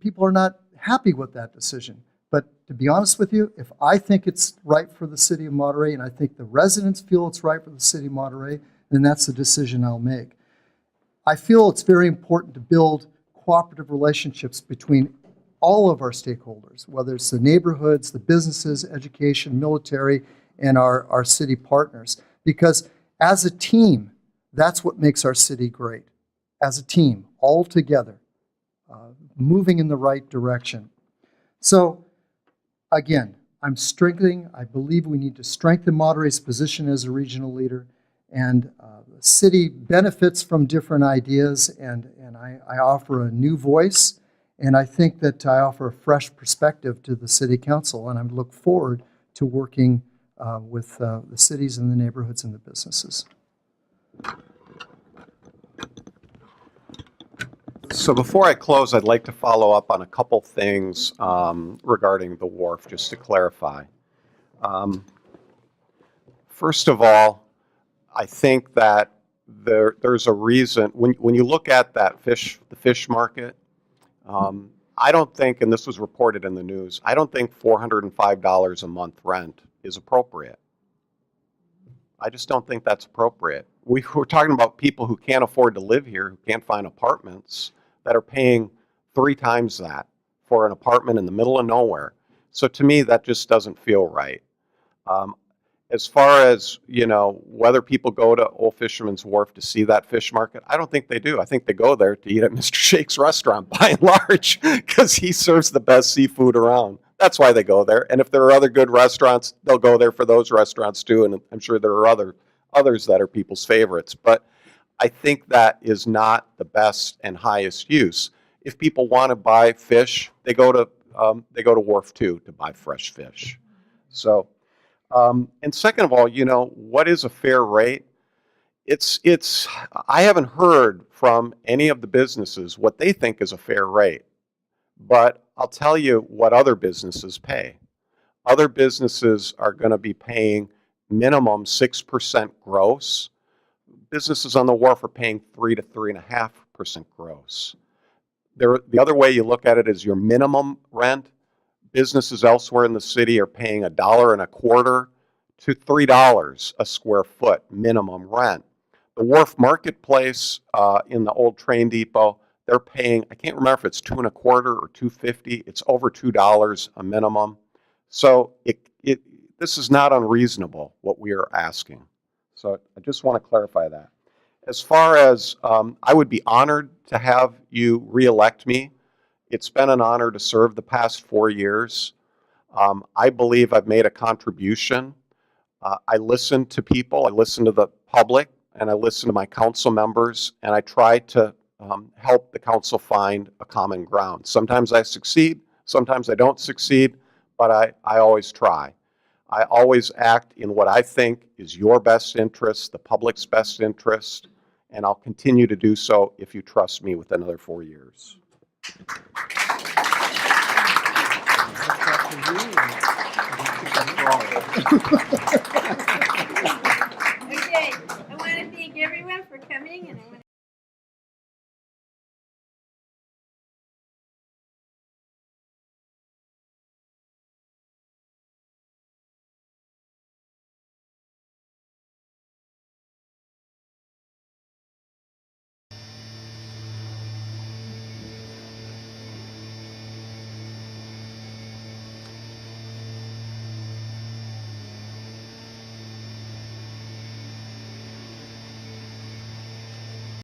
people are not happy with that decision. But to be honest with you, if I think it's right for the city of Monterey, and I think the residents feel it's right for the city of Monterey, then that's the decision I'll make. I feel it's very important to build cooperative relationships between all of our stakeholders, whether it's the neighborhoods, the businesses, education, military, and our city partners. Because as a team, that's what makes our city great. As a team, all together, moving in the right direction. So, again, I believe we need to strengthen Monterey's position as a regional leader, and the city benefits from different ideas, and I offer a new voice, and I think that I offer a fresh perspective to the city council, and I look forward to working with the cities and the neighborhoods and the businesses. So before I close, I'd like to follow up on a couple things regarding the wharf, just to clarify. First of all, I think that there's a reason, when you look at that the fish market, I don't think, and this was reported in the news, I don't think $405 a month rent is appropriate. I just don't think that's appropriate. We're talking about people who can't afford to live here, who can't find apartments, that are paying 3 times that for an apartment in the middle of nowhere. So to me, that just doesn't feel right. As far as, whether people go to Old Fisherman's Wharf to see that fish market, I don't think they do. I think they go there to eat at Mr. Shake's restaurant, by and large, because he serves the best seafood around. That's why they go there. And if there are other good restaurants, they'll go there for those restaurants too. And I'm sure there are others that are people's favorites. But I think that is not the best and highest use. If people want to buy fish, they go to Wharf 2 to buy fresh fish. So, and second of all, what is a fair rate? I haven't heard from any of the businesses what they think is a fair rate. But I'll tell you what other businesses pay. Other businesses are going to be paying minimum 6% gross. Businesses on the wharf are paying 3 to 3.5% gross. The other way you look at it is your minimum rent. Businesses elsewhere in the city are paying $1.25 to $3 a square foot minimum rent. The Wharf Marketplace in the old train depot, they're paying, I can't remember if it's $2.25 or $2.50. It's over $2 a minimum. So this is not unreasonable what we are asking. So I just want to clarify that. As far as I would be honored to have you reelect me. It's been an honor to serve the past 4 years. I believe I've made a contribution. I listen to people, I listen to the public, and I listen to my council members, and I try to help the council find a common ground. Sometimes I succeed, sometimes I don't succeed, but I always try. I always act in what I think is your best interest, the public's best interest, and I'll continue to do so if you trust me with another 4 years.